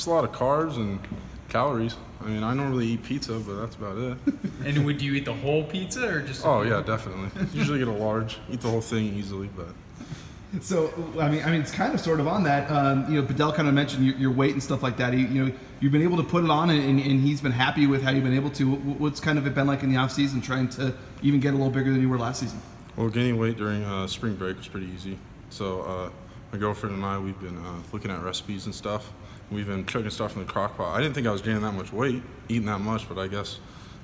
Just a lot of carbs and calories. I mean, I normally eat pizza, but that's about it. And would you eat the whole pizza or just? Oh yeah, definitely. Usually get a large. Eat the whole thing easily, but. So I mean, it's kind of sort of on that. Bedell kind of mentioned your weight and stuff like that. You've been able to put it on, and he's been happy with how you've been able to. What's kind of it been like in the off season, trying to even get a little bigger than you were last season? Well, gaining weight during spring break was pretty easy. So my girlfriend and I, we've been looking at recipes and stuff. We've been cooking stuff in the crock pot. I didn't think I was gaining that much weight, eating that much, but I guess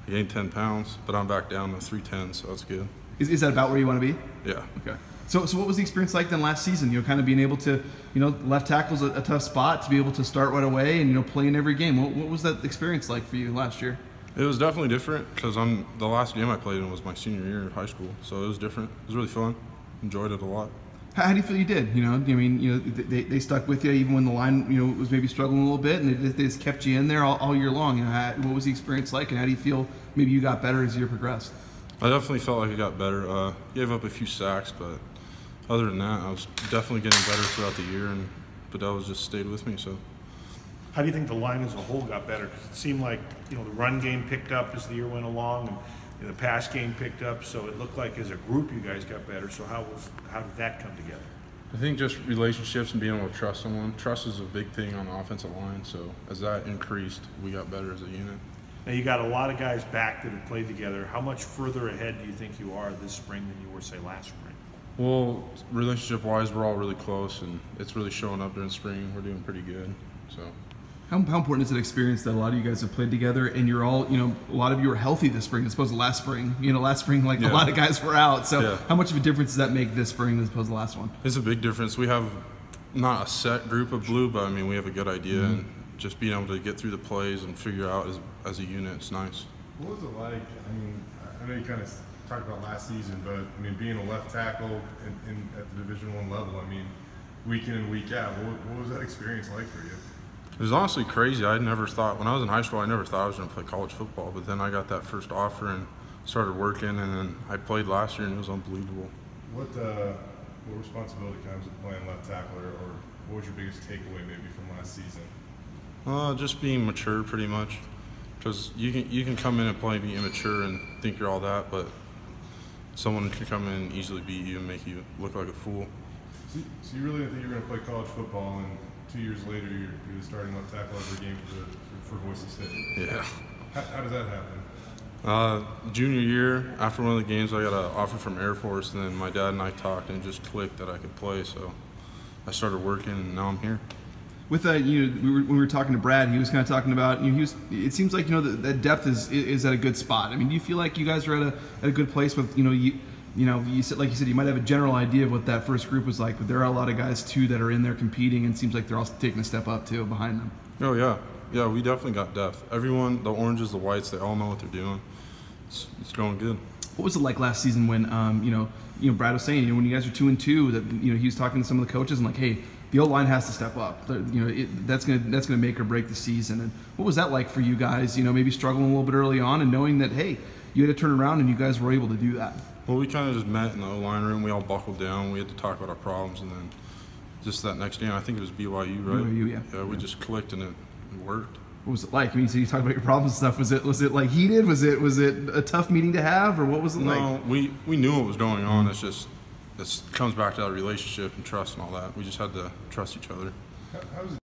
I gained 10 pounds. But I'm back down to 310, so that's good. Is that about where you want to be? Yeah. Okay. So what was the experience like then last season? Kind of being able to, left tackle's a tough spot to be able to start right away and play in every game. What was that experience like for you last year? It was definitely different because the last game I played in was my senior year of high school, so it was different. It was really fun. Enjoyed it a lot. How do you feel you did? They stuck with you even when the line, was maybe struggling a little bit, and they just kept you in there all year long. What was the experience like, and how do you feel maybe you got better as the year progressed? I definitely felt like I got better. Gave up a few sacks, but other than that, I was definitely getting better throughout the year, and Bedell just stayed with me. So, how do you think the line as a whole got better? Because it seemed like the run game picked up as the year went along, and the pass game picked up. So it looked like as a group you guys got better. So how did that come together? I think just relationships and being able to trust someone. Trust is a big thing on the offensive line. So as that increased, we got better as a unit. Now you got a lot of guys back that have played together. How much further ahead do you think you are this spring than you were, say, last spring? Well, relationship-wise, we're all really close, and it's really showing up during spring. We're doing pretty good. So, how important is that experience that a lot of you guys have played together, and you're all, a lot of you are healthy this spring as opposed to last spring. Last spring, a lot of guys were out. So, how much of a difference does that make this spring as opposed to the last one? It's a big difference. We have not a set group of blue, but I mean, we have a good idea, and just being able to get through the plays and figure out as a unit, it's nice. What was it like? I mean, I know you kind of talked about last season, but I mean, being a left tackle at the Division I level, I mean, week in and week out, what was that experience like for you? It was honestly crazy. I never thought, when I was in high school, I never thought I was going to play college football, but then I got that first offer and started working, and then I played last year, and it was unbelievable. What responsibility comes with playing left tackle, or what was your biggest takeaway maybe from last season? Just being mature, pretty much. Because you can come in and play and be immature and think you're all that, but someone can come in and easily beat you and make you look like a fool. So you really didn't think you were going to play college football, and 2 years later you're the starting left tackle every game for Boise State? Yeah. How does that happen? Junior year, after one of the games, I got an offer from Air Force, and then my dad and I talked, and it just clicked that I could play. So I started working, and now I'm here. With that, when we were talking to Brad, he was kind of talking about, it seems like that depth is at a good spot. I mean, do you feel like you guys are at a good place with you said, like you said, you might have a general idea of what that first group was like, but there are a lot of guys too that are in there competing, and it seems like they're also taking a step up too behind them. Oh yeah, we definitely got depth. Everyone, the oranges, the whites, they all know what they're doing. It's going good. What was it like last season when Brad was saying, when you guys are 2-2, that he was talking to some of the coaches and like, hey, the O-line has to step up. That's gonna make or break the season. And what was that like for you guys? Maybe struggling a little bit early on and knowing that, hey, you had to turn around and you guys were able to do that. Well, we kind of just met in the O-line room. We all buckled down. We had to talk about our problems, and then just that next game, I think it was BYU, right? BYU, yeah. Yeah, we just clicked and it worked. What was it like? I mean, so you talked about your problems and stuff. Was it like heated? Was it a tough meeting to have, or what was it like? No, we knew what was going on. It's just it comes back to that relationship and trust and all that. We just had to trust each other. How was it